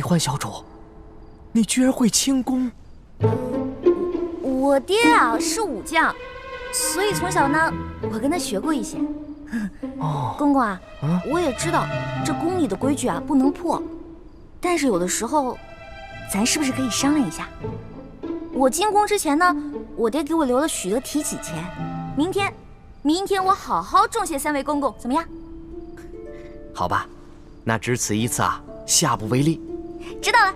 欢小主，你居然会轻功！我爹啊是武将，所以从小呢，我跟他学过一些。哦，公公啊，我也知道这宫里的规矩啊不能破，但是有的时候，咱是不是可以商量一下？我进宫之前呢，我爹给我留了许多提起钱，明天我好好重谢3位公公，怎么样？好吧，那只此一次啊，下不为例。知道了。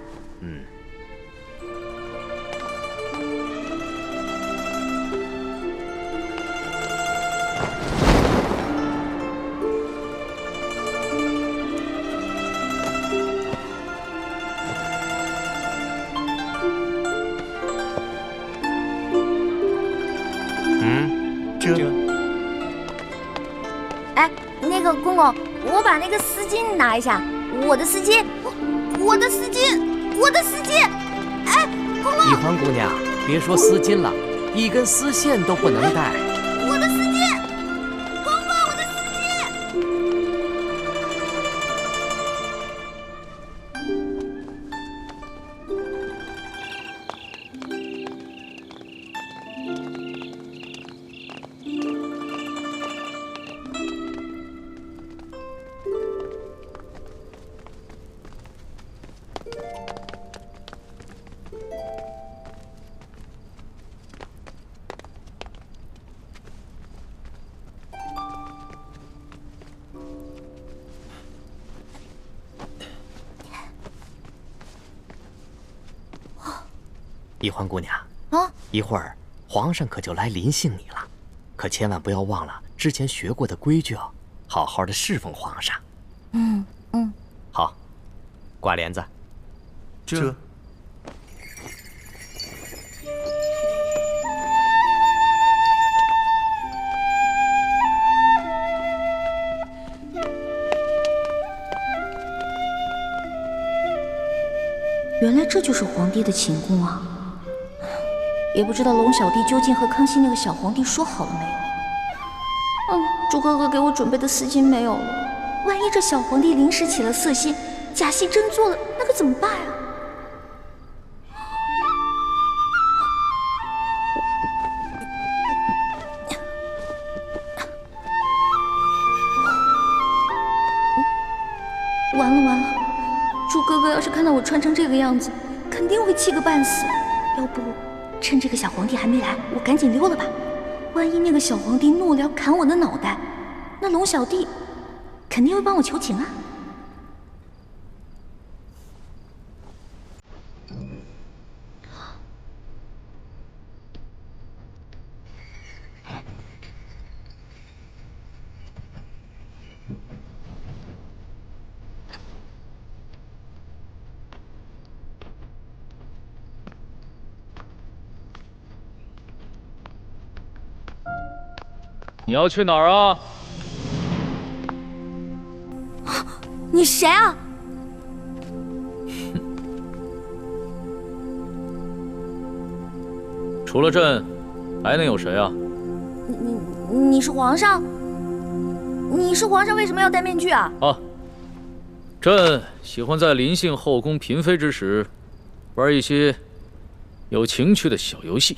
哎，那个公公，我把那个丝巾拿一下，我的丝巾，我的丝巾！哎，公公！一欢姑娘，别说丝巾了，一根丝线都不能带。我的丝巾，公公，我的丝巾！一欢姑娘啊，一会儿皇上可就来临幸你了，可千万不要忘了之前学过的规矩哦，好好的侍奉皇上。好，挂帘子。这。原来这就是皇帝的寝宫啊！也不知道龙小弟究竟和康熙那个小皇帝说好了没有？朱哥哥给我准备的丝巾没有了，万一这小皇帝临时起了色心，假戏真做了，那可怎么办啊？完了！朱哥哥要是看到我穿成这个样子，肯定会气个半死。要不趁这个小皇帝还没来，我赶紧溜了吧。万一那个小皇帝怒了砍我的脑袋，那龙小弟肯定会帮我求情啊。你要去哪儿啊？你谁啊？除了朕，还能有谁啊？你是皇上？你是皇上，为什么要戴面具啊？朕喜欢在临幸后宫嫔妃之时，玩一些有情趣的小游戏。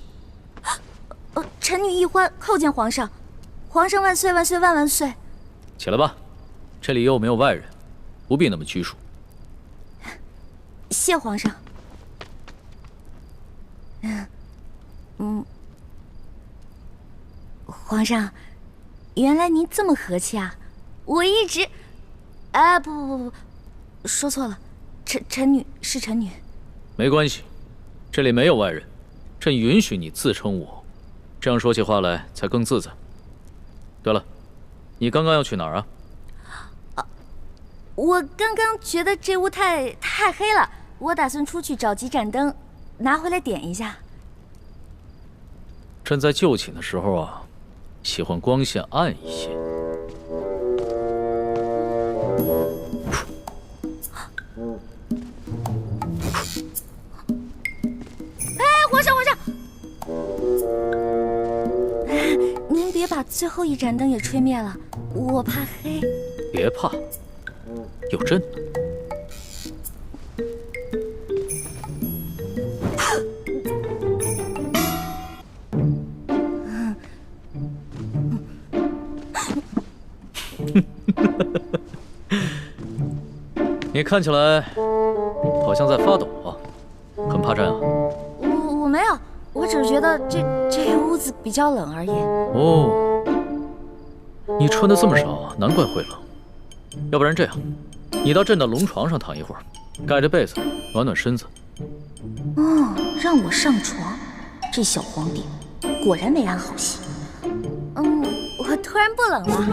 臣女一欢叩见皇上。皇上万岁万岁万万岁！起来吧，这里又没有外人，不必那么拘束。谢皇上。皇上，原来您这么和气啊！我一直……不，说错了，臣女是臣女。没关系，这里没有外人，朕允许你自称我，这样说起话来才更自在。对了，你刚刚要去哪儿啊？我刚刚觉得这屋太黑了，我打算出去找几盏灯，拿回来点一下。朕在就寝的时候啊，喜欢光线暗一些。皇上！您别把最后一盏灯也吹灭了，我怕黑。别怕，有朕。你看起来好像在发抖啊，很怕震啊？我没有，我只是觉得这屋子比较冷而已。哦，你穿的这么少，难怪会冷。要不然这样，你到朕的龙床上躺一会儿，盖着被子暖暖身子。哦，让我上床，这小皇帝果然没安好心。我突然不冷了。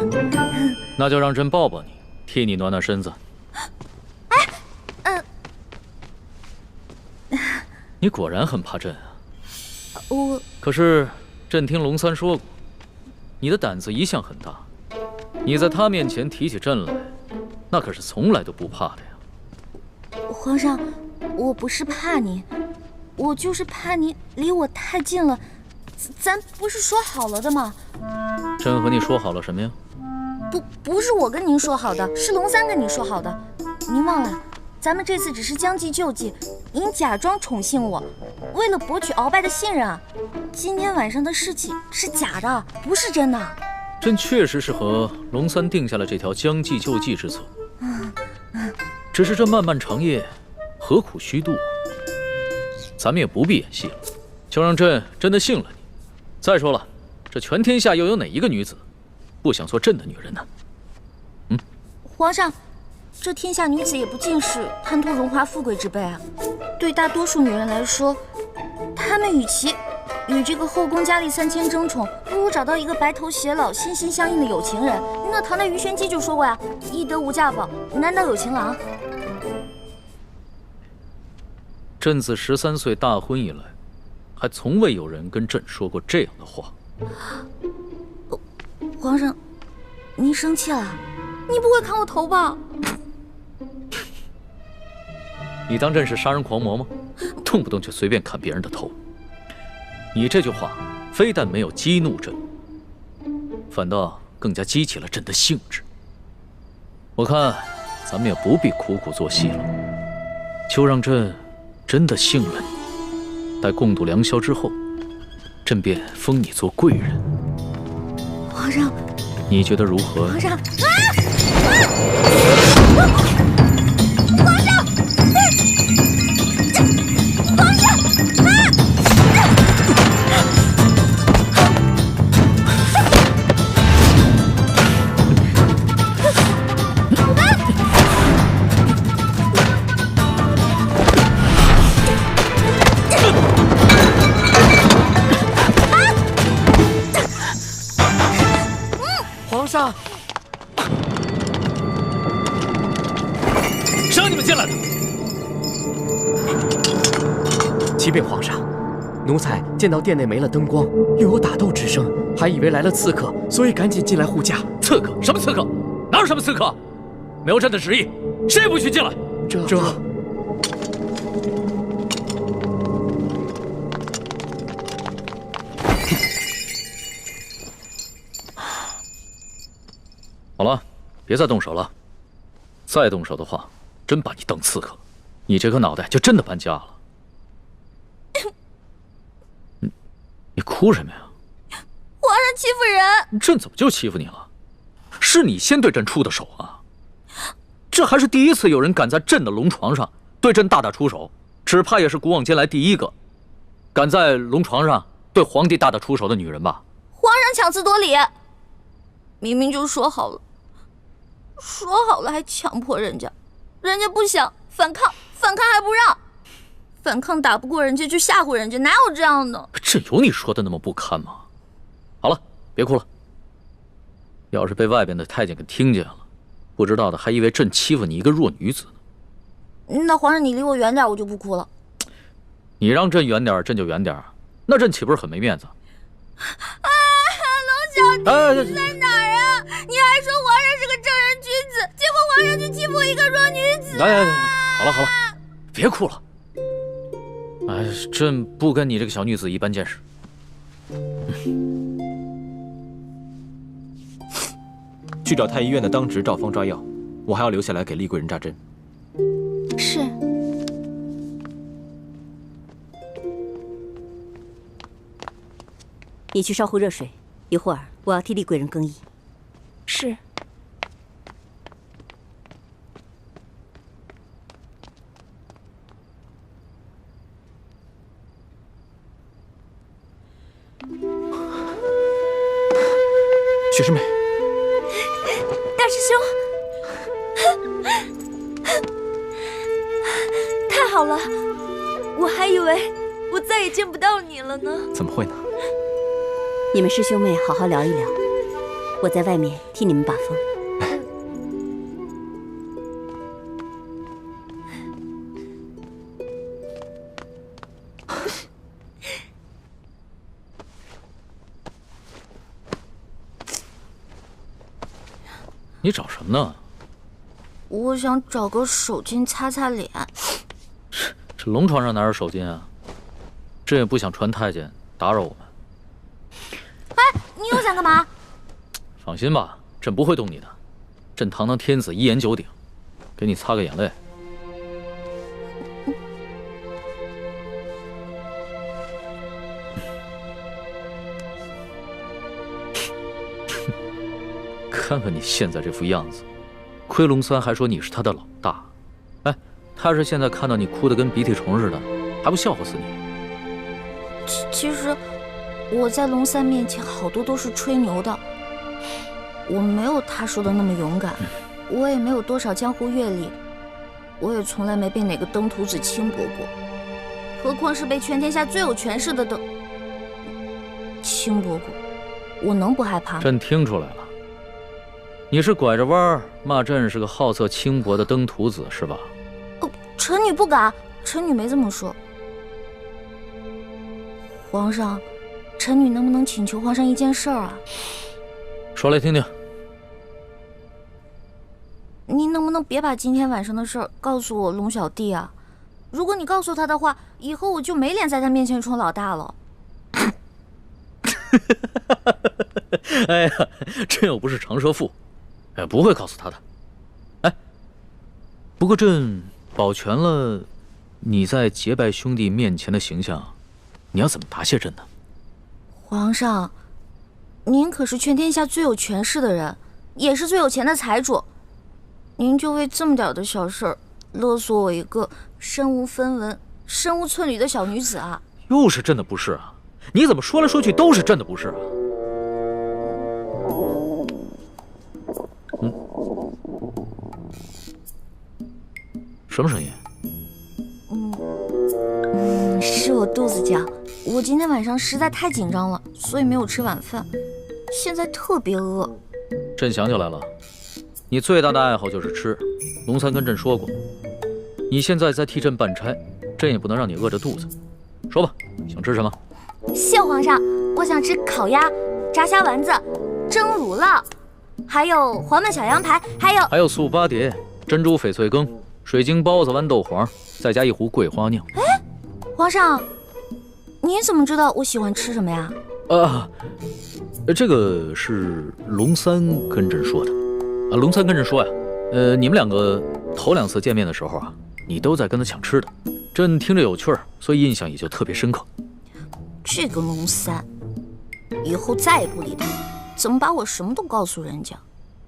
那就让朕抱抱你，替你暖暖身子。你果然很怕朕啊！可是朕听龙三说过，你的胆子一向很大，你在他面前提起朕来，那可是从来都不怕的呀。皇上，我不是怕你，我就是怕你离我太近了。咱不是说好了的吗？朕和你说好了什么呀？不是我跟您说好的，是龙三跟你说好的。您忘了，咱们这次只是将计就计，您假装宠幸我，为了博取鳌拜的信任啊。今天晚上的事情是假的，不是真的。朕确实是和龙三定下了这条将计就计之策，只是这漫漫长夜，何苦虚度？咱们也不必演戏了，就让朕真的信了你。再说了，这全天下又有哪一个女子不想做朕的女人呢？皇上，这天下女子也不尽是贪图荣华富贵之辈啊。对大多数女人来说，她们与其与这个后宫佳丽3000争宠，不如找到一个白头偕老、心心相印的有情人。那唐代鱼玄机就说过呀：“易得无价宝，难得有情郎。”朕自13岁大婚以来，还从未有人跟朕说过这样的话。皇上，您生气了？你不会砍我头吧？你当朕是杀人狂魔吗？动不动就随便砍别人的头。你这句话非但没有激怒朕，反倒更加激起了朕的兴致。我看咱们也不必苦苦做戏了，就让朕真的信了你。待共度良宵之后，朕便封你做贵人。皇上，你觉得如何？皇上，皇上，谁让你们进来的？启禀皇上，奴才见到殿内没了灯光，又有打斗之声，还以为来了刺客，所以赶紧进来护驾。刺客？什么刺客？哪有什么刺客？没有朕的旨意，谁也不许进来。这……好了，别再动手了。再动手的话，真把你当刺客，你这颗脑袋就真的搬家了。你哭什么呀？皇上欺负人！朕怎么就欺负你了？是你先对朕出的手啊！这还是第一次有人敢在朕的龙床上对朕大打出手，只怕也是古往今来第一个敢在龙床上对皇帝大打出手的女人吧？皇上强词夺理，明明就说好了，还强迫人家，人家不想反抗还不让，反抗打不过人家就吓唬人家，哪有这样的？朕有你说的那么不堪吗？好了，别哭了。要是被外边的太监给听见了，不知道的还以为朕欺负你一个弱女子呢。那皇上你离我远点，我就不哭了。你让朕远点，朕就远点，那朕岂不是很没面子？龙小弟，你在哪儿啊？你还说皇上是个正人君子，结果皇上就欺负我一个弱女子。好了，别哭了。朕不跟你这个小女子一般见识。去找太医院的当值赵方抓药，我还要留下来给厉贵人扎针。是。你去烧壶热水，一会儿我要替厉贵人更衣。是。雪师妹，大师兄，太好了，我还以为我再也见不到你了呢。怎么会呢？你们师兄妹好好聊一聊，我在外面替你们把风。你找什么呢？我想找个手巾擦擦脸。这龙床上哪有手巾啊？朕也不想传太监打扰我们。哎，你又想干嘛？放心吧，朕不会动你的。朕堂堂天子，一言九鼎，给你擦个眼泪。看看你现在这副样子，亏龙三还说你是他的老大。哎，他要是现在看到你哭得跟鼻涕虫似的，还不笑话死你？其实我在龙三面前好多都是吹牛的，我没有他说的那么勇敢，我也没有多少江湖阅历，我也从来没被哪个登徒子轻薄过，何况是被全天下最有权势的轻薄过，我能不害怕吗？朕听出来了。你是拐着弯儿骂朕是个好色轻薄的登徒子是吧？臣女不敢，臣女没这么说。皇上，臣女能不能请求皇上一件事儿啊？说来听听。您能不能别把今天晚上的事儿告诉我龙小弟啊？如果你告诉他的话，以后我就没脸在他面前充老大了。哎呀，朕又不是长舌妇。不会告诉他的。哎，不过朕保全了你在结拜兄弟面前的形象，你要怎么答谢朕呢？皇上，您可是全天下最有权势的人，也是最有钱的财主，您就为这么点的小事儿勒索我一个身无分文、身无寸缕的小女子啊！又是朕的不是啊！你怎么说来说去都是朕的不是啊？什么声音？是我肚子叫。我今天晚上实在太紧张了，所以没有吃晚饭，现在特别饿。朕想起来了，你最大的爱好就是吃。龙三跟朕说过，你现在在替朕办差，朕也不能让你饿着肚子。说吧，想吃什么？谢皇上，我想吃烤鸭、炸虾丸子、蒸乳酪，还有黄焖小羊排，还有素八碟、珍珠翡翠羹、水晶包子、豌豆黄，再加一壶桂花酿。哎，皇上，你怎么知道我喜欢吃什么呀？这个是龙三跟朕说的。龙三跟朕说呀，你们两个头2次见面的时候啊，你都在跟他抢吃的，朕听着有趣儿，所以印象也就特别深刻。这个龙三，以后再也不理他，怎么把我什么都告诉人家？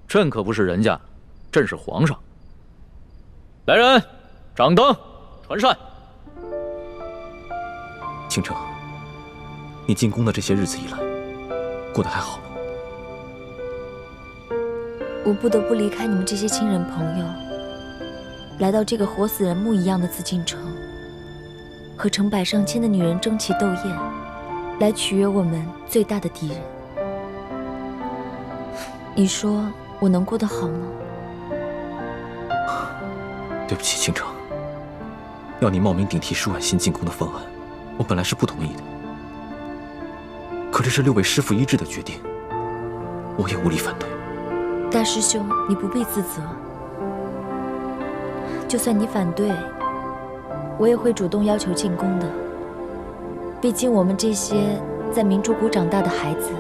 朕可不是人家，朕是皇上。来人，掌灯，传膳。倾城，你进宫的这些日子以来，过得还好吗？我不得不离开你们这些亲人朋友，来到这个活死人墓一样的紫禁城，和成百上千的女人争奇斗艳，来取悦我们最大的敌人。你说我能过得好吗？对不起，倾城，要你冒名顶替舒婉心进宫的方案，我本来是不同意的。可这是6位师父一致的决定，我也无力反对。大师兄，你不必自责。就算你反对，我也会主动要求进宫的。毕竟我们这些在明珠谷长大的孩子，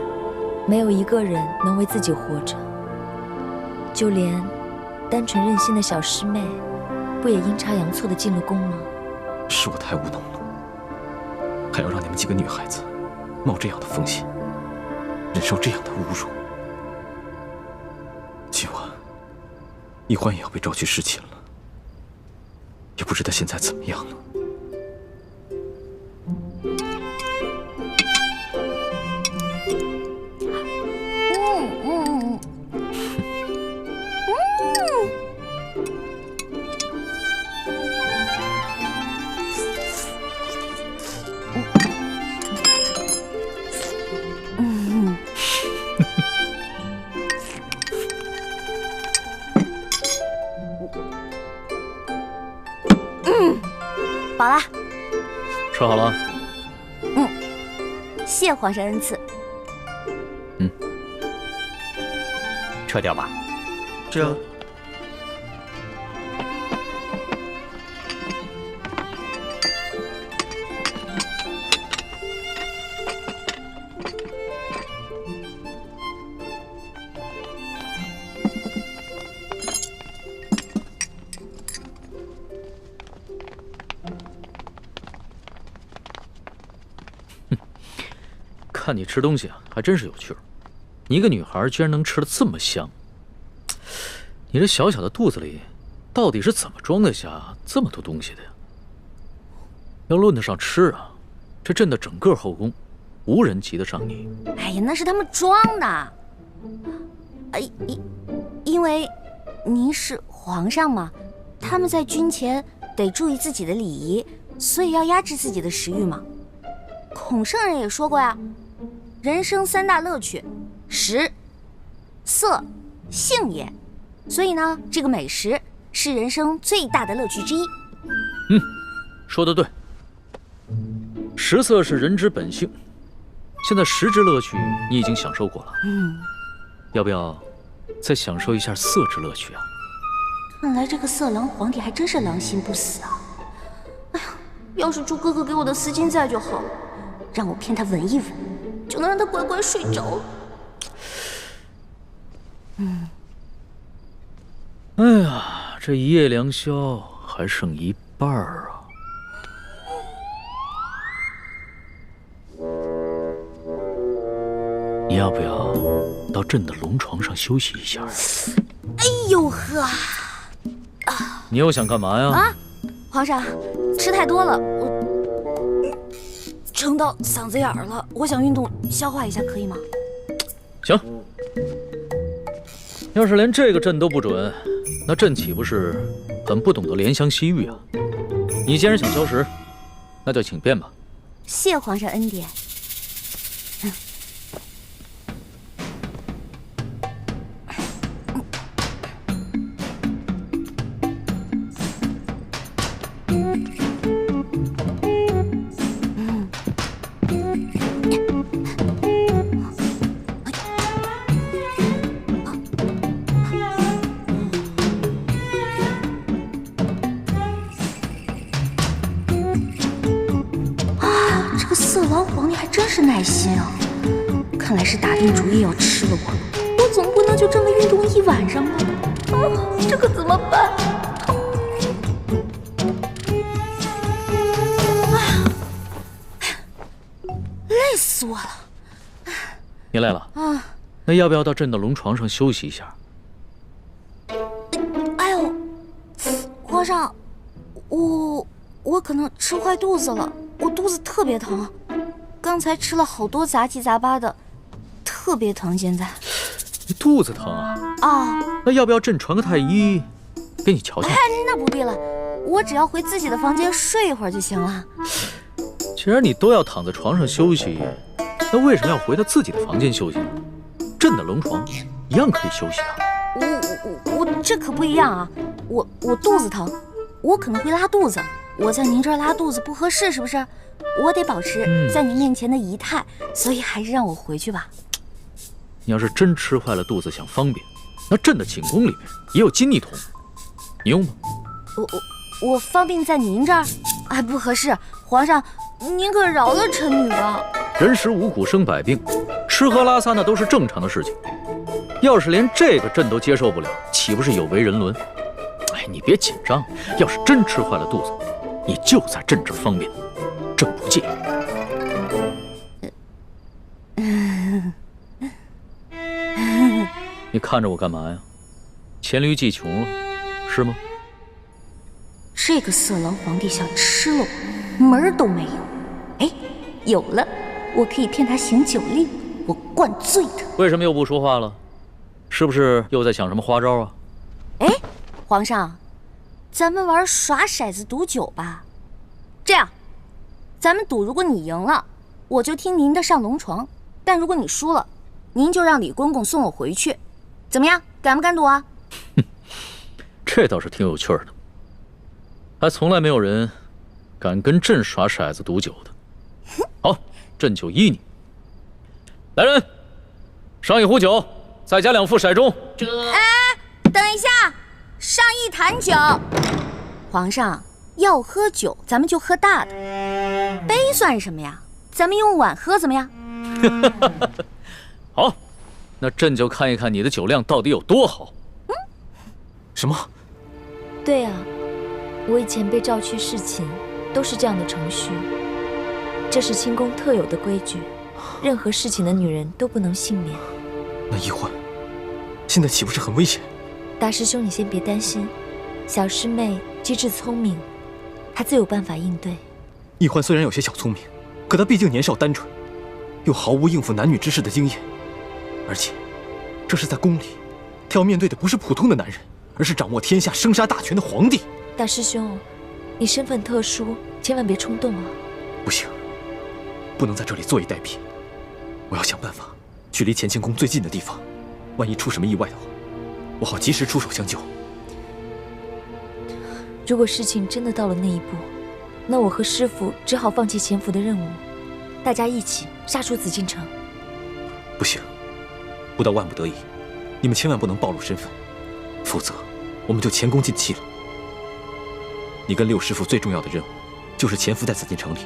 没有一个人能为自己活着。就连单纯任性的小师妹，不也阴差阳错地进了宫吗？是我太无能了，还要让你们几个女孩子冒这样的风险，忍受这样的侮辱。今晚，一欢也要被召去侍寝了，也不知道现在怎么样了。饱了。吃好了。谢皇上恩赐。撤掉吧。这看你吃东西啊，还真是有趣儿。你一个女孩居然能吃得这么香，你这小小的肚子里，到底是怎么装得下这么多东西的呀？要论得上吃啊，这朕的整个后宫，无人及得上你。哎呀，那是他们装的。因为您是皇上嘛，他们在军前得注意自己的礼仪，所以要压制自己的食欲嘛。孔圣人也说过呀，人生3大乐趣，食、色、性也。所以呢，这个美食是人生最大的乐趣之一。说得对。食色是人之本性，现在食之乐趣你已经享受过了，要不要再享受一下色之乐趣啊？看来这个色狼皇帝还真是狼心不死啊！哎呀，要是猪哥哥给我的丝巾在就好了，让我骗他闻一闻，就能让他乖乖睡着了。哎呀，这一夜良宵还剩一半啊！你要不要到朕的龙床上休息一下？哎呦呵！你又想干嘛呀？皇上，吃太多了，我撑到嗓子眼儿了，我想运动消化一下，可以吗？行，要是连这个朕都不准，那朕岂不是很不懂得怜香惜玉啊？你既然想消食，那就请便吧。谢皇上恩典。色狼皇帝还真是耐心啊！看来是打定主意要吃了我总不能就这么运动一晚上吧？这可怎么办？累死我了！你累了啊？那要不要到朕的龙床上休息一下？哎呦，皇上，我可能吃坏肚子了，我肚子特别疼。刚才吃了好多杂七杂八的，特别疼。现在你肚子疼啊？那要不要朕传个太医给你瞧瞧？那不必了，我只要回自己的房间睡一会儿就行了。既然你都要躺在床上休息，那为什么要回到自己的房间休息呢？朕的龙床一样可以休息啊。我这可不一样啊！我肚子疼，我可能会拉肚子。我在您这儿拉肚子不合适，是不是？我得保持在您面前的仪态，所以还是让我回去吧。你要是真吃坏了肚子想方便，那朕的寝宫里面也有金逆桶，你用吗？我方便在您这儿？不合适，皇上，您可饶了臣女吧。人食五谷生百病，吃喝拉撒那都是正常的事情。要是连这个朕都接受不了，岂不是有违人伦？你别紧张，要是真吃坏了肚子，你就在朕这儿方便，朕不介意。你看着我干嘛呀？黔驴技穷了，是吗？这个色狼皇帝想吃了我，门儿都没有。有了，我可以骗他行酒令，我灌醉他。为什么又不说话了？是不是又在想什么花招啊？皇上，咱们玩耍骰子赌酒吧。这样，咱们赌，如果你赢了，我就听您的上龙床；但如果你输了，您就让李公公送我回去。怎么样，敢不敢赌啊？这倒是挺有趣的，还从来没有人敢跟朕耍骰子赌酒的，好，朕就依你。来人，上一壶酒，再加2副骰盅。哎，等一下，上一坛酒。皇上要喝酒，咱们就喝大的，杯算什么呀？咱们用碗喝怎么样？好，那朕就看一看你的酒量到底有多好。什么？对啊，我以前被召去侍寝，都是这样的程序。这是清宫特有的规矩，任何侍寝的女人都不能幸免。那易欢，现在岂不是很危险？大师兄，你先别担心，小师妹机智聪明，她自有办法应对。易欢虽然有些小聪明，可她毕竟年少单纯，又毫无应付男女之事的经验，而且这是在宫里，她要面对的不是普通的男人，而是掌握天下生杀大权的皇帝。大师兄，你身份特殊，千万别冲动啊！不行，不能在这里坐以待毙，我要想办法去离乾清宫最近的地方，万一出什么意外的话，我好及时出手相救。如果事情真的到了那一步，那我和师父只好放弃潜伏的任务，大家一起杀出紫禁城。不行，不到万不得已，你们千万不能暴露身份，否则我们就前功尽弃了。你跟六师父最重要的任务，就是潜伏在紫禁城里，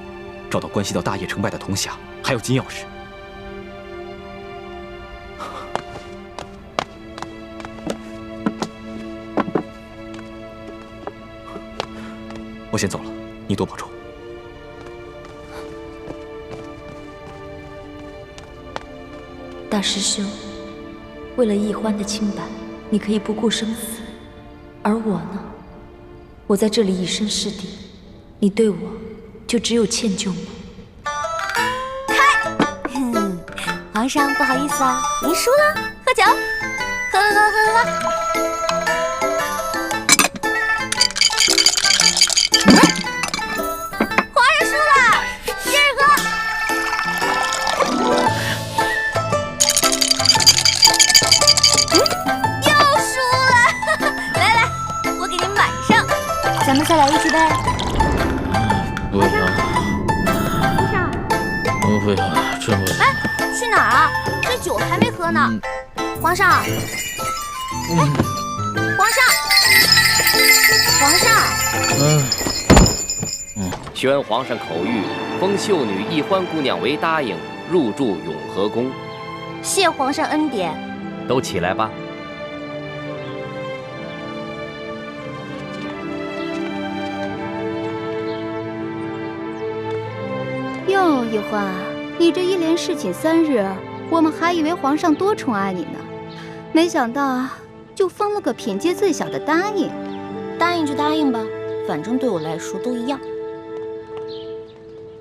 找到关系到大业成败的铜匣，还有金钥匙。我先走了，你多保重。大师兄，为了易欢的清白，你可以不顾生死，而我呢？我在这里以身试敌，你对我就只有歉疚吗？皇上不好意思啊，您输了，喝酒，喝。皇上输了，接着喝。又输了，来，我给您满上，咱们再来一局呗。不要，皇上，不要，真不要。哎，去哪儿啊？这酒还没喝呢。皇上，哎，皇上，宣皇上口谕，封秀女易欢姑娘为答应，入住永和宫。谢皇上恩典。都起来吧。哟，易欢，你这一连侍寝3日，我们还以为皇上多宠爱你呢，没想到就封了个品阶最小的答应。答应就答应吧，反正对我来说都一样。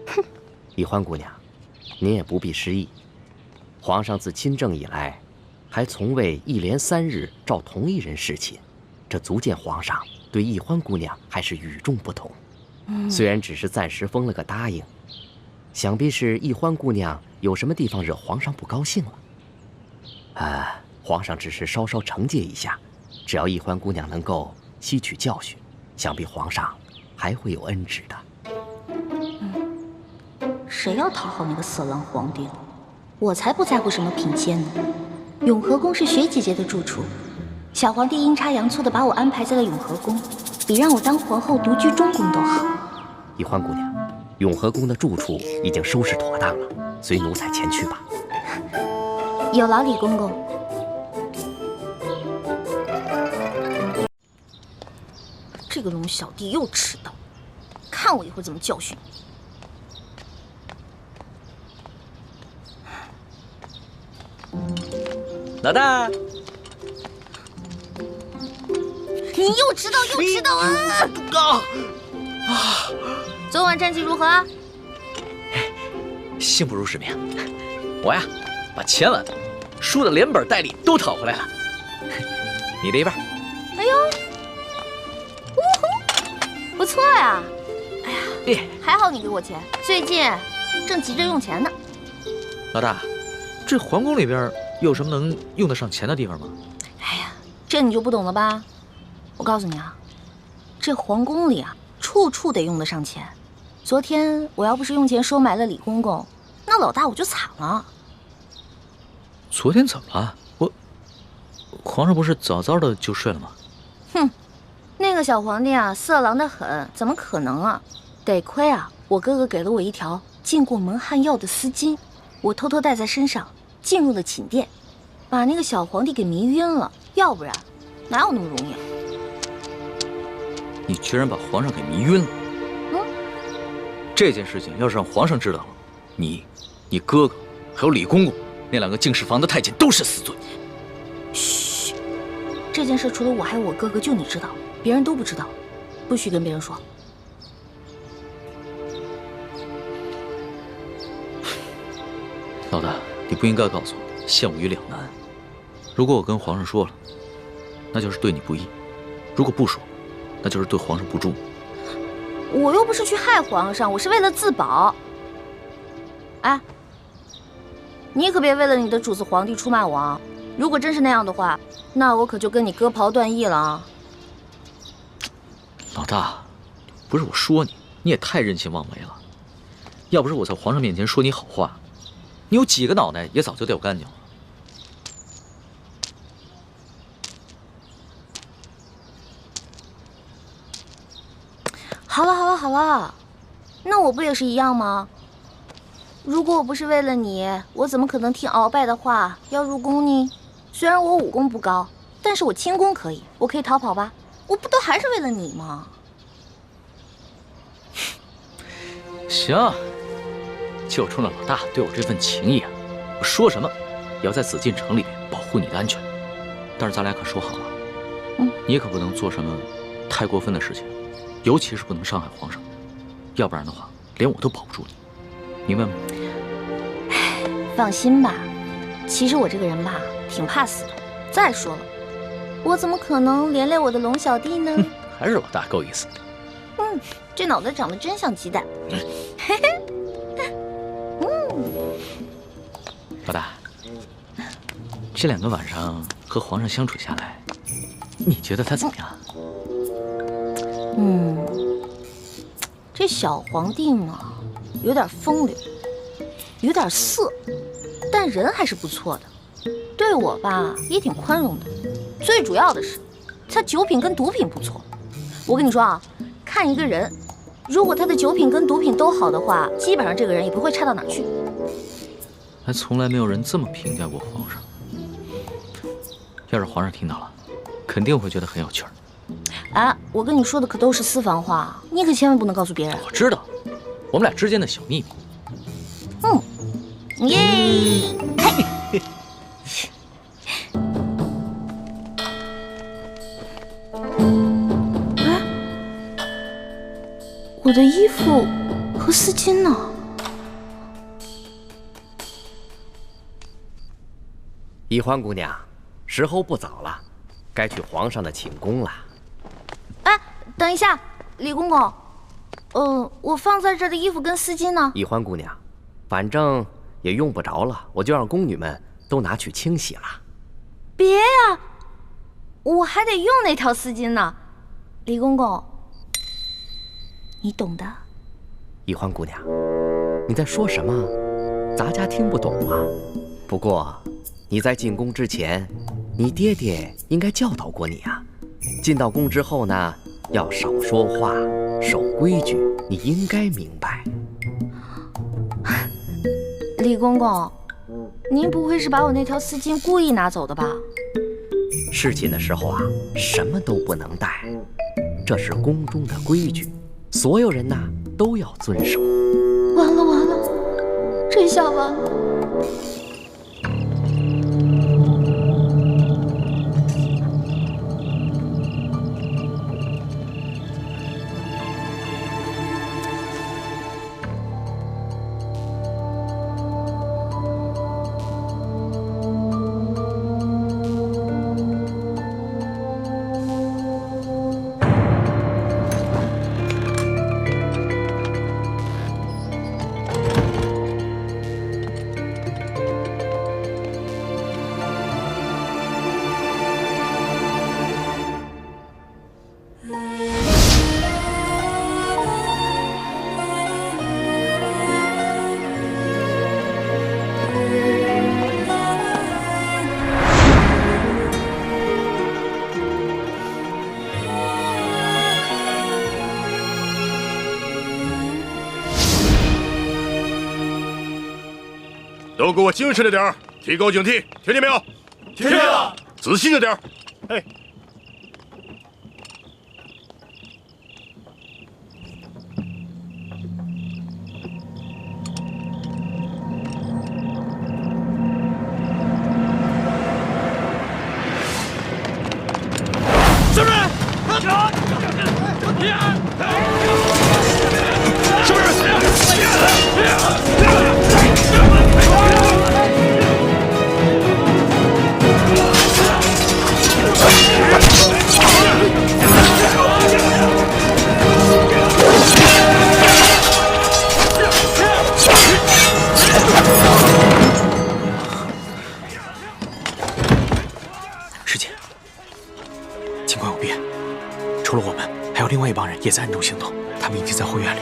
哼，易欢姑娘，您也不必失意。皇上自亲政以来，还从未一连3日召同一人侍寝，这足见皇上对易欢姑娘还是与众不同。虽然只是暂时封了个答应，想必是易欢姑娘有什么地方惹皇上不高兴了。皇上只是稍稍惩戒一下，只要易欢姑娘能够吸取教训，想必皇上还会有恩旨的。谁要讨好那个色狼皇帝了？我才不在乎什么品阶呢。永和宫是雪姐姐的住处，小皇帝阴差阳错地把我安排在了永和宫，比让我当皇后独居中宫都好。易欢姑娘，永和宫的住处已经收拾妥当了，随奴才前去吧。有劳李公公。这个龙小弟又迟到，看我一会儿怎么教训你。老大，你又迟到啊！昨晚战绩如何？幸不辱使命。我呀，把前晚输的连本带利都讨回来了。你的一半。哎呦，呜呼，不错呀！哎呀，还好你给我钱，最近正急着用钱呢。老大，这皇宫里边有什么能用得上钱的地方吗？哎呀，这你就不懂了吧？我告诉你啊，这皇宫里啊，处处得用得上钱，昨天我要不是用钱收买了李公公，那老大我就惨了。昨天怎么了？皇上不是早早的就睡了吗？哼，那个小皇帝啊，色狼得很，怎么可能啊？得亏啊，我哥哥给了我一条进过蒙汗药的丝巾，我偷偷带在身上，进入了寝殿，把那个小皇帝给迷晕了。要不然，哪有那么容易啊？你居然把皇上给迷晕了！这件事情要是让皇上知道了，你哥哥还有李公公那2个净室房的太监都是死罪。嘘，这件事除了我还有我哥哥，就你知道，别人都不知道，不许跟别人说。老大，你不应该告诉我，陷我于两难。如果我跟皇上说了，那就是对你不义；如果不说，那就是对皇上不忠。我又不是去害皇上，我是为了自保。哎，你可别为了你的主子皇帝出卖我啊！如果真是那样的话，那我可就跟你割袍断义了啊！老大，不是我说你，你也太任性妄为了。要不是我在皇上面前说你好话，你有几个脑袋也早就掉干净了。好了，那我不也是一样吗？如果我不是为了你，我怎么可能听鳌拜的话要入宫呢？虽然我武功不高，但是我轻功可以，我可以逃跑吧？我不都还是为了你吗？行，就冲着老大对我这份情谊啊，我说什么也要在紫禁城里面保护你的安全。但是咱俩可说好了，你可不能做什么太过分的事情，尤其是不能伤害皇上，要不然的话，连我都保不住你，明白吗？放心吧，其实我这个人吧，挺怕死的。再说了，我怎么可能连累我的龙小弟呢？还是老大够意思。这脑袋长得真像鸡蛋。嘿嘿。老大，这2个晚上和皇上相处下来，你觉得他怎么样？这小皇帝嘛，有点风流，有点色，但人还是不错的。对我吧，也挺宽容的。最主要的是，他酒品跟毒品不错。我跟你说啊，看一个人，如果他的酒品跟毒品都好的话，基本上这个人也不会差到哪儿去。还从来没有人这么评价过皇上。要是皇上听到了，肯定会觉得很有趣儿。啊，我跟你说的可都是私房话，你可千万不能告诉别人。我知道，我们俩之间的小秘密。耶！我的衣服和丝巾呢？宜欢姑娘，时候不早了，该去皇上的寝宫了。哎，等一下，李公公，我放在这儿的衣服跟丝巾呢？宜欢姑娘，反正也用不着了，我就让宫女们都拿去清洗了。别呀，我还得用那条丝巾呢。李公公，你懂的。宜欢姑娘，你在说什么？咱家听不懂啊。不过你在进宫之前，你爹爹应该教导过你啊。进到宫之后呢，要少说话，守规矩，你应该明白。李公公，您不会是把我那条丝巾故意拿走的吧？侍寝的时候啊，什么都不能带，这是宫中的规矩，所有人呐都要遵守。完了，这下完了。都给我精神着点儿，提高警惕，听见没有？听见了。仔细着点儿。哎。 师姐，情况有变，除了我们，还有另外一帮人也在暗中行动。他们已经在后院里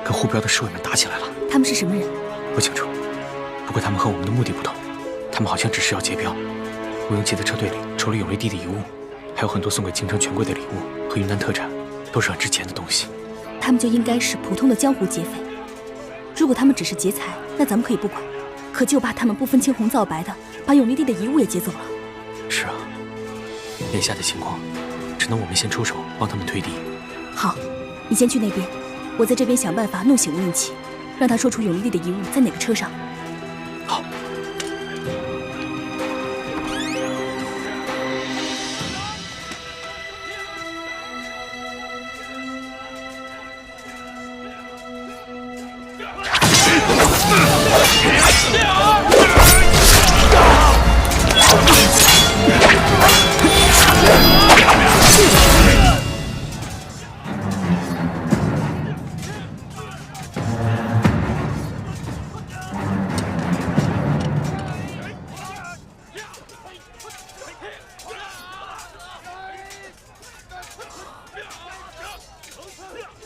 跟护镖的侍卫们打起来了。他们是什么人？不清楚，不过他们和我们的目的不同。他们好像只是要劫镖。吴永琪的车队里，除了永历帝的遗物，还有很多送给京城权贵的礼物和云南特产，都是很值钱的东西。他们就应该是普通的江湖劫匪。如果他们只是劫财，那咱们可以不管。可就怕他们不分青红皂白的把永历帝的遗物也劫走了。是啊，眼下的情况，只能我们先出手帮他们推敌。好，你先去那边，我在这边想办法弄醒吴永琪，让他说出永历帝的遗物在哪个车上。好。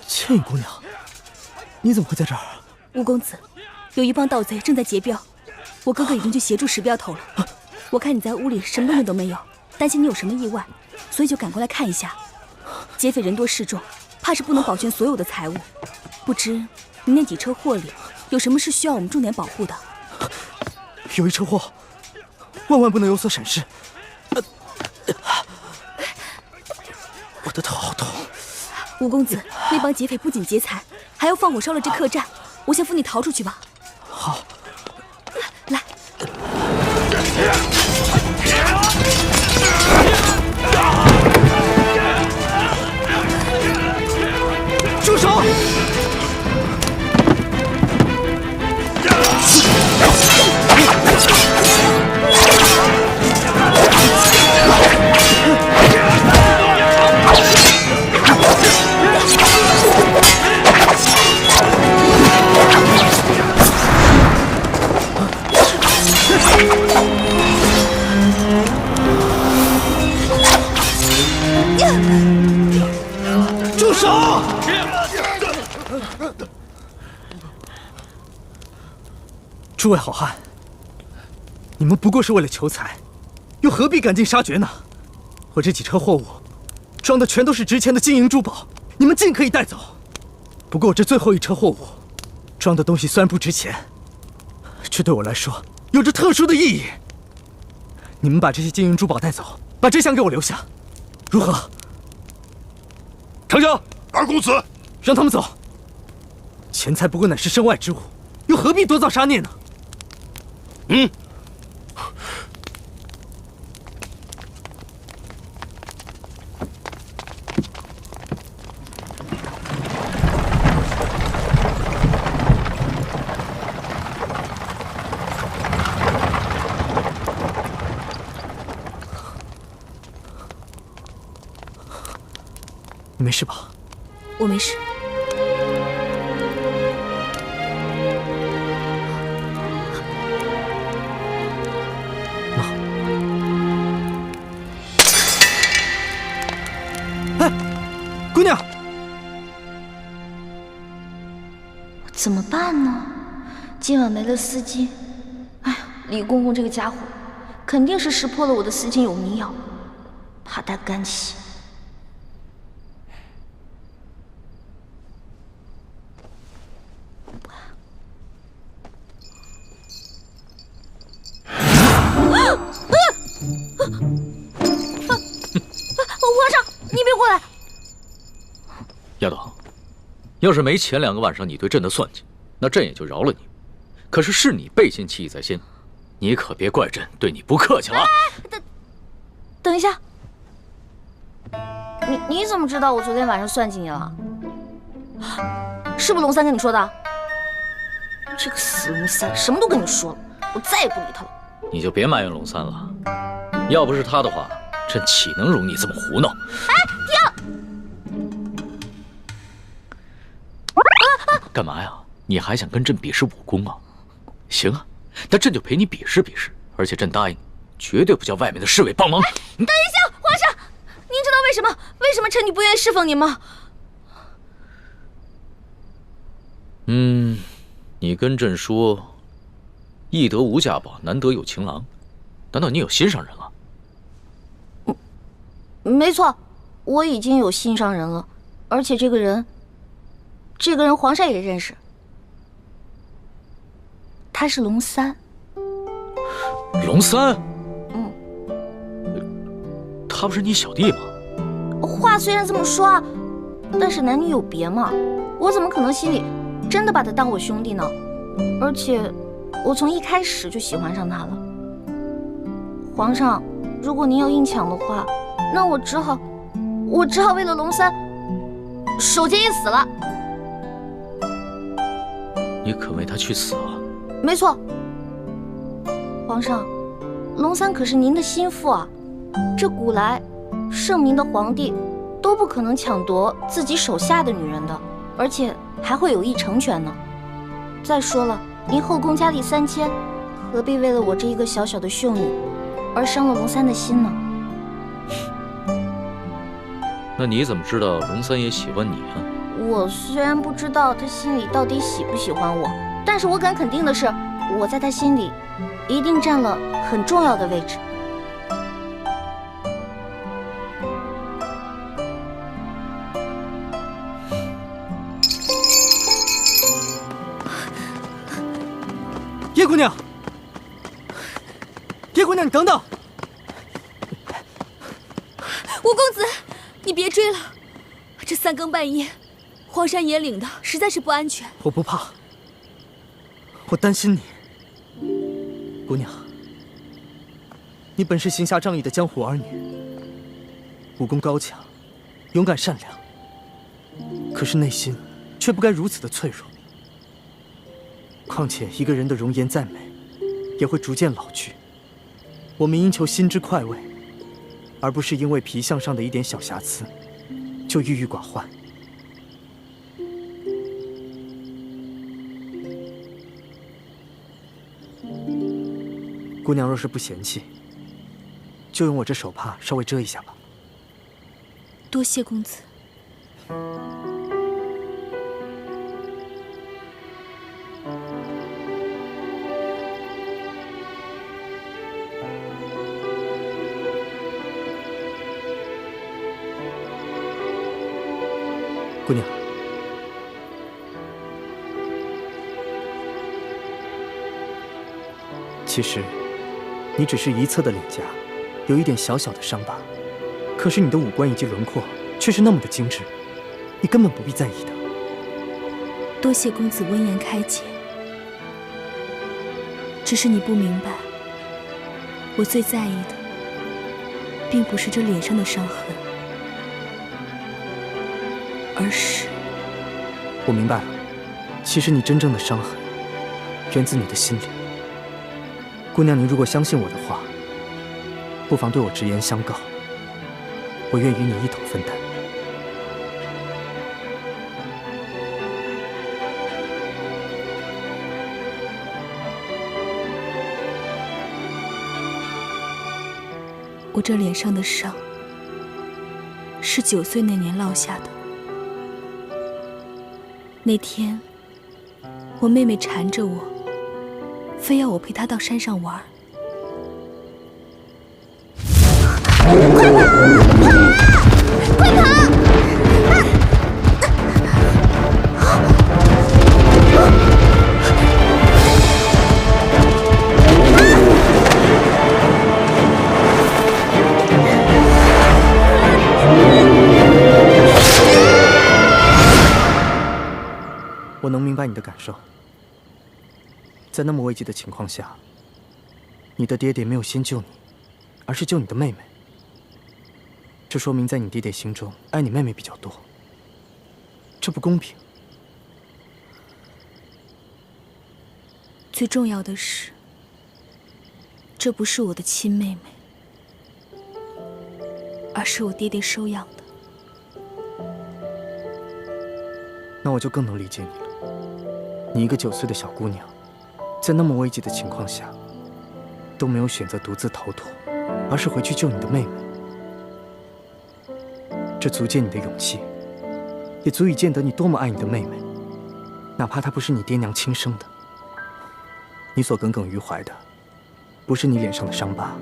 倩影姑娘，你怎么会在这儿？吴公子，有一帮盗贼正在劫镖，我哥哥已经去协助拾镖头了。我看你在屋里什么动静都没有，担心你有什么意外，所以就赶过来看一下。劫匪人多势众，怕是不能保全所有的财物。不知你那几车货里有什么是需要我们重点保护的？有一车货，万万不能有所闪失。我的头好痛。吴公子，那帮劫匪不仅劫财，还要放火烧了这客栈。我先扶你逃出去吧。好。来。住手！住手！诸位好汉，你们不过是为了求财，又何必赶尽杀绝呢？我这几车货物装的全都是值钱的金银珠宝，你们尽可以带走。不过我这最后一车货物装的东西虽然不值钱，却对我来说有着特殊的意义。你们把这些金银珠宝带走，把这箱给我留下，如何？长江，二公子，让他们走。钱财不过乃是身外之物，又何必多造杀孽呢？嗯。你没事吧？我没事。姑娘，怎么办呢？今晚没了丝巾。哎呀，李公公这个家伙，肯定是识破了我的丝巾有迷药，怕带干系。皇上，你别过来！丫头，要是没前2个晚上你对朕的算计，那朕也就饶了你。可是你背信弃义在先，你可别怪朕对你不客气了。等一下，你怎么知道我昨天晚上算计你了？是不是龙三跟你说的？这个死龙三，什么都跟你说了，我再也不理他了。你就别埋怨龙三了，要不是他的话，朕岂能容你这么胡闹？哎，停！干嘛呀？你还想跟朕比试武功啊？行啊，那朕就陪你比试比试，而且朕答应，绝对不叫外面的侍卫帮忙。哎，等一下，皇上，您知道为什么臣女不愿意侍奉您吗？你跟朕说，易得无价宝，难得有情郎，难道你有心上人了？没错，我已经有心上人了，而且这个人皇上也认识，他是龙三。龙三？他不是你小弟吗？话虽然这么说啊，但是男女有别嘛，我怎么可能心里真的把他当我兄弟呢？而且我从一开始就喜欢上他了。皇上，如果您要硬抢的话，那我只好为了龙三守节一死了。你肯为他去死啊？没错，皇上，龙三可是您的心腹啊，这古来圣明的皇帝都不可能抢夺自己手下的女人的，而且还会有意成全呢。再说了，您后宫佳丽3000，何必为了我这一个小小的秀女而伤了龙三的心呢？那你怎么知道龙三也喜欢你啊？我虽然不知道他心里到底喜不喜欢我，但是我敢肯定的是，我在他心里一定占了很重要的位置。叶姑娘，叶姑娘，你等等！吴公子，你别追了，这3更半夜，荒山野岭的，实在是不安全。我不怕，我担心你。姑娘，你本是行侠仗义的江湖儿女，武功高强，勇敢善良，可是内心却不该如此的脆弱。况且一个人的容颜再美，也会逐渐老去。我们因求心之快慰，而不是因为皮相上的一点小瑕疵就郁郁寡欢。姑娘若是不嫌弃，就用我这手帕稍微遮一下吧。多谢公子。姑娘，其实你只是一侧的脸颊有一点小小的伤疤，可是你的五官以及轮廓却是那么的精致，你根本不必在意的。多谢公子温言开解，只是你不明白，我最在意的并不是这脸上的伤痕，而是……我明白了，其实你真正的伤痕源自你的心里。姑娘，您如果相信我的话，不妨对我直言相告，我愿与你一同分担。我这脸上的伤，是9岁那年落下的。那天，我妹妹缠着我，非要我陪她到山上玩。快跑！快跑！我能明白你的感受。在那么危急的情况下，你的爹爹没有先救你，而是救你的妹妹。这说明在你爹爹心中，爱你妹妹比较多。这不公平。最重要的是，这不是我的亲妹妹，而是我爹爹收养的。那我就更能理解你了。你一个9岁的小姑娘，在那么危急的情况下，都没有选择独自逃脱，而是回去救你的妹妹。这足见你的勇气，也足以见得你多么爱你的妹妹，哪怕她不是你爹娘亲生的。你所耿耿于怀的，不是你脸上的伤疤，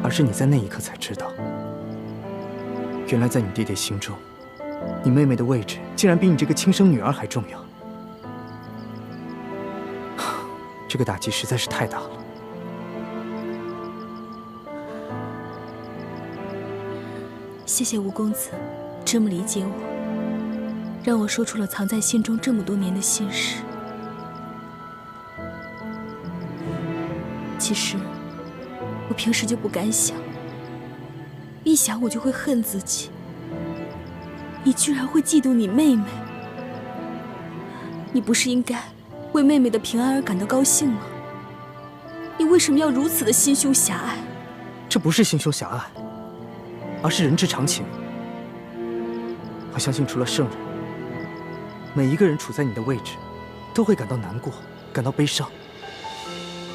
而是你在那一刻才知道，原来在你爹爹心中，你妹妹的位置竟然比你这个亲生女儿还重要。这个打击实在是太大了。谢谢吴公子，这么理解我，让我说出了藏在心中这么多年的心事。其实，我平时就不敢想，一想我就会恨自己。你居然会嫉妒你妹妹，你不是应该为妹妹的平安而感到高兴吗？你为什么要如此的心胸狭隘？这不是心胸狭隘，而是人之常情。我相信，除了圣人，每一个人处在你的位置，都会感到难过，感到悲伤。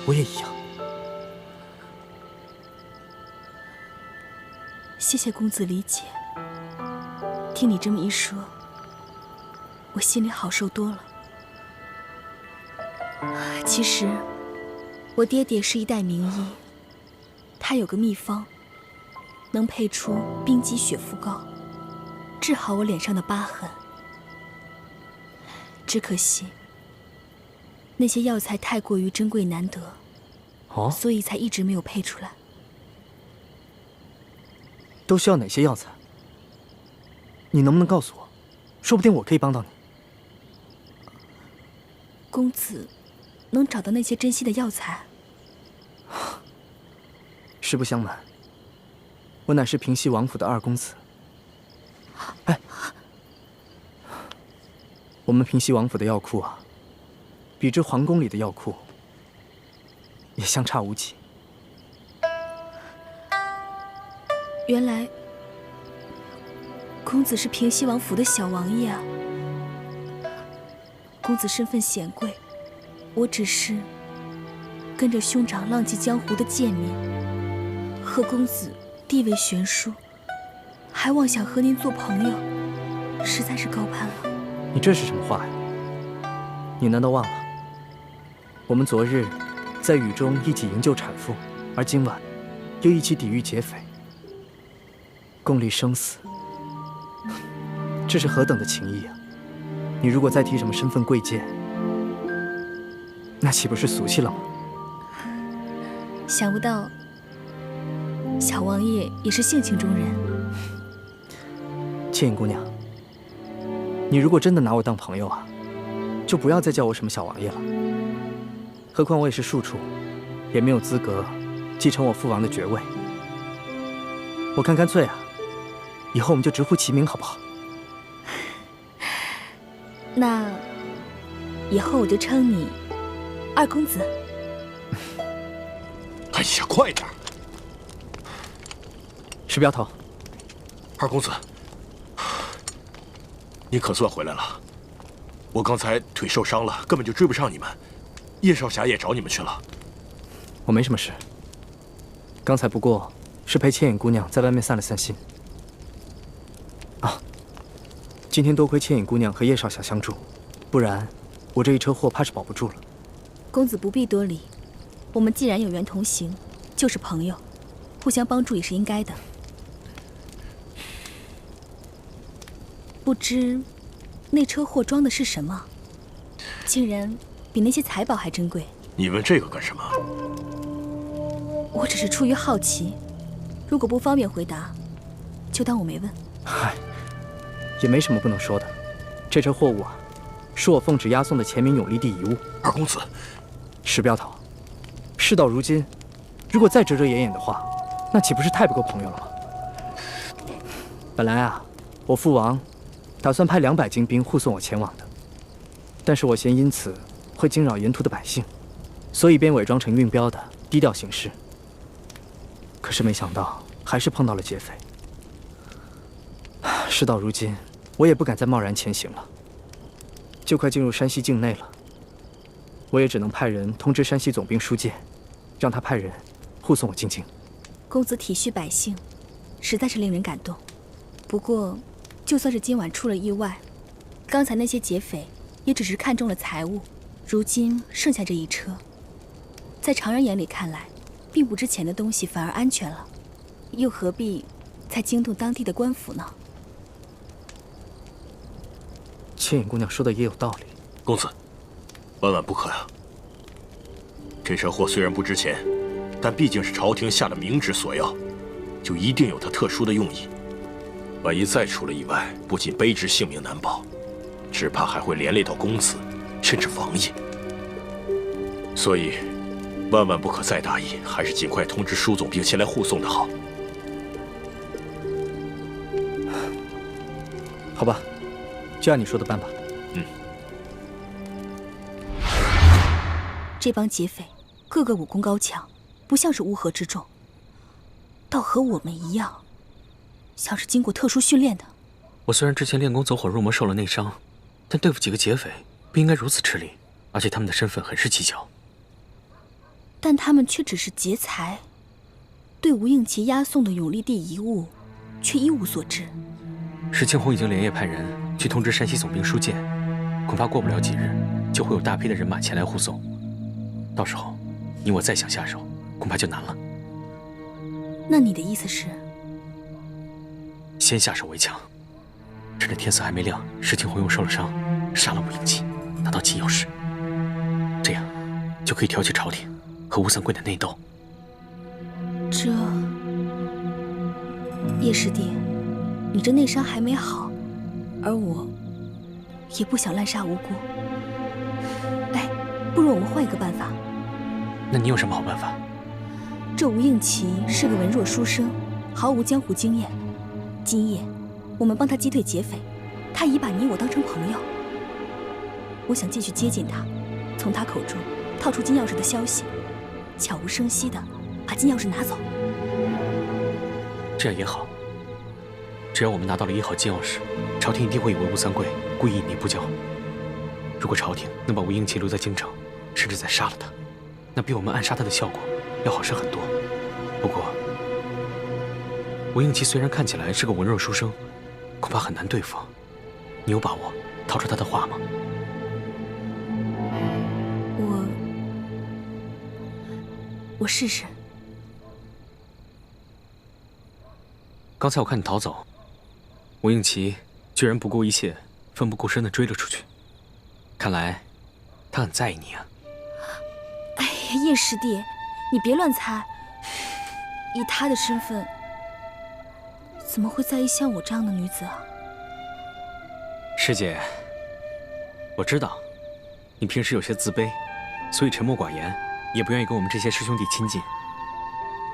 我也一样。谢谢公子理解。听你这么一说，我心里好受多了。其实，我爹爹是一代名医，他有个秘方，能配出冰肌血肤膏，治好我脸上的疤痕。只可惜，那些药材太过于珍贵难得，所以才一直没有配出来。都需要哪些药材？你能不能告诉我？说不定我可以帮到你。公子能找到那些珍稀的药材？实不相瞒，我乃是平西王府的2公子。哎，我们平西王府的药库啊，比之皇宫里的药库也相差无几。原来，公子是平西王府的小王爷啊！公子身份显贵，我只是跟着兄长浪迹江湖的贱民，和公子地位悬殊，还妄想和您做朋友，实在是高攀了。你这是什么话呀？你难道忘了，我们昨日在雨中一起营救产妇，而今晚又一起抵御劫匪，共历生死，这是何等的情谊啊！你如果再提什么身份贵贱，那岂不是俗气了吗？想不到，小王爷也是性情中人。倩影姑娘，你如果真的拿我当朋友啊，就不要再叫我什么小王爷了。何况我也是庶出，也没有资格继承我父王的爵位。我看干脆啊，以后我们就直呼其名，好不好？那以后我就称你2公子。哎呀，快点！石镖头，2公子，你可算回来了。我刚才腿受伤了，根本就追不上你们。叶少侠也找你们去了。我没什么事，刚才不过是陪倩影姑娘在外面散了散心。啊，今天多亏倩影姑娘和叶少侠相助，不然我这一车祸怕是保不住了。公子不必多礼，我们既然有缘同行，就是朋友，互相帮助也是应该的。不知那车货装的是什么，竟然比那些财宝还珍贵。你问这个干什么？我只是出于好奇，如果不方便回答，就当我没问。嗨，也没什么不能说的。这车货物啊，是我奉旨押送的前明永历帝遗物。二公子，石镖头，事到如今，如果再遮遮掩掩的话，那岂不是太不够朋友了吗？本来啊，我父王打算派200精兵护送我前往的，但是我嫌因此会惊扰沿途的百姓，所以便伪装成运镖的，低调行事。可是没想到，还是碰到了劫匪。事到如今，我也不敢再贸然前行了。就快进入山西境内了，我也只能派人通知山西总兵书记，让他派人护送我进京。公子体恤百姓，实在是令人感动。不过，就算是今晚出了意外，刚才那些劫匪也只是看中了财物，如今剩下这一车，在常人眼里看来，并不值钱的东西反而安全了，又何必再惊动当地的官府呢？倩影姑娘说的也有道理。公子，万万不可呀！这车货虽然不值钱，但毕竟是朝廷下的明旨所要，就一定有它特殊的用意。万一再出了意外，不仅卑职性命难保，只怕还会连累到公子，甚至王爷。所以，万万不可再大意，还是尽快通知舒总兵前来护送的好。好吧，就按你说的办吧。这帮劫匪个个武功高强，不像是乌合之众，倒和我们一样，像是经过特殊训练的。我虽然之前练功走火入魔受了内伤，但对付几个劫匪不应该如此吃力，而且他们的身份很是蹊跷。但他们却只是劫财，对吴应奇押送的永历帝遗物却一无所知。石庆红已经连夜派人去通知山西总兵书记，恐怕过不了几日，就会有大批的人马前来护送。到时候，你我再想下手，恐怕就难了。那你的意思是？先下手为强，趁着天色还没亮，石庆红又受了伤，杀了吴应奇，拿到金钥匙，这样就可以挑起朝廷和吴三桂的内斗。这，叶师弟，你这内伤还没好，而我也不想滥杀无辜。哎，不如我们换一个办法。那你有什么好办法？这吴应奇是个文弱书生，毫无江湖经验。今夜我们帮他击退劫匪，他已把你我当成朋友。我想继续接近他，从他口中套出金钥匙的消息，悄无声息的把金钥匙拿走。这样也好。只要我们拿到了1号金钥匙，朝廷一定会以为吴三桂故意隐匿不交。如果朝廷能把吴应奇留在京城，甚至再杀了他，那比我们暗杀他的效果要好上很多。不过，吴应奇虽然看起来是个文弱书生，恐怕很难对付。你有把握套出他的话吗？我试试。刚才我看你逃走，吴应奇居然不顾一切、奋不顾身地追了出去，看来他很在意你啊。哎呀，叶师弟，你别乱猜。以他的身份，怎么会在意像我这样的女子啊？师姐，我知道你平时有些自卑，所以沉默寡言，也不愿意跟我们这些师兄弟亲近。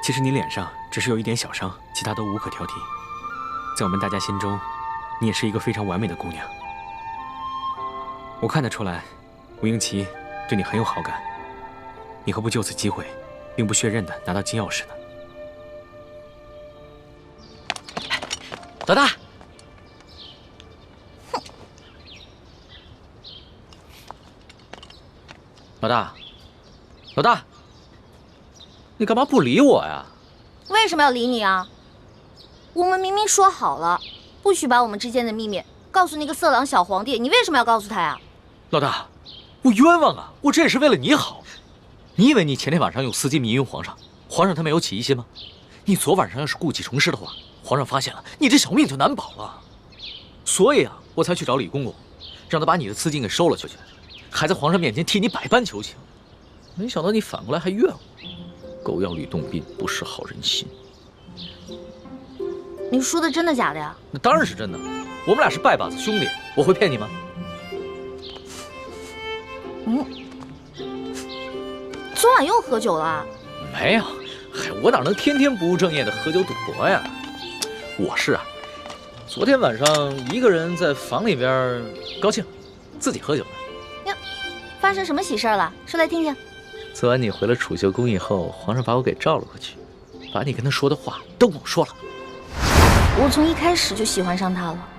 其实你脸上只是有一点小伤，其他都无可挑剔。在我们大家心中，你也是一个非常完美的姑娘。我看得出来，吴应奇对你很有好感。你何不就此机会，兵不血刃的拿到金钥匙呢？老大，老大，你干嘛不理我呀？为什么要理你啊？我们明明说好了，不许把我们之间的秘密告诉那个色狼小皇帝，你为什么要告诉他呀？老大，我冤枉啊！我这也是为了你好。你以为你前天晚上用丝巾迷晕皇上，皇上他没有起疑心吗？你昨晚上要是故技重施的话，皇上发现了，你这小命就难保了。所以啊，我才去找李公公，让他把你的丝巾给收了去，还在皇上面前替你百般求情。没想到你反过来还怨我，狗咬吕洞宾，不识好人心。你说的真的假的呀？那当然是真的，我们俩是拜把子兄弟，我会骗你吗？昨晚又喝酒了？没有，嗨，我哪能天天不务正业的喝酒赌博呀？我是啊，昨天晚上一个人在房里边高兴，自己喝酒呢。呀，发生什么喜事了？说来听听。昨晚你回了储秀宫以后，皇上把我给召了过去，把你跟他说的话都跟我说了。我从一开始就喜欢上他了。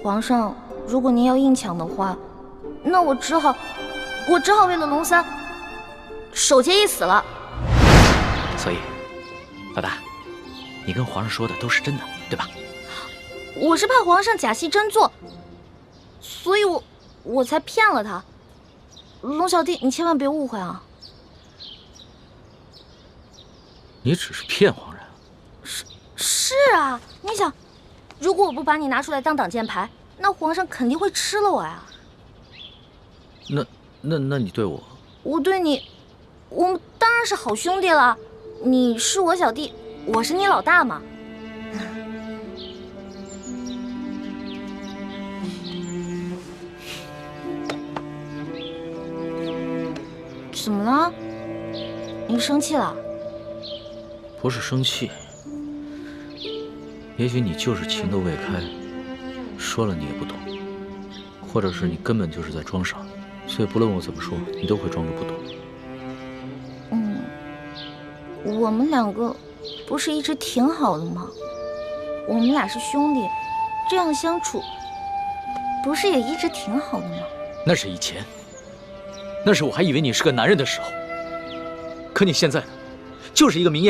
皇上，如果您要硬抢的话，那我只好为了龙三守节一死了。所以，老大，你跟皇上说的都是真的，对吧？我是怕皇上假戏真做，所以我才骗了他。龙小弟，你千万别误会啊！你只是骗皇上？是啊，你想，如果我不把你拿出来当挡箭牌，那皇上肯定会吃了我呀。那你对我？我对你，我们当然是好兄弟了。你是我小弟，我是你老大嘛。怎么了？你生气了？不是生气，也许你就是情窦未开，说了你也不懂，或者是你根本就是在装傻，所以不论我怎么说，你都会装着不懂。我们两个不是一直挺好的吗？我们俩是兄弟，这样相处不是也一直挺好的吗？那是以前，那是我还以为你是个男人的时候，可你现在呢，就是一个明眼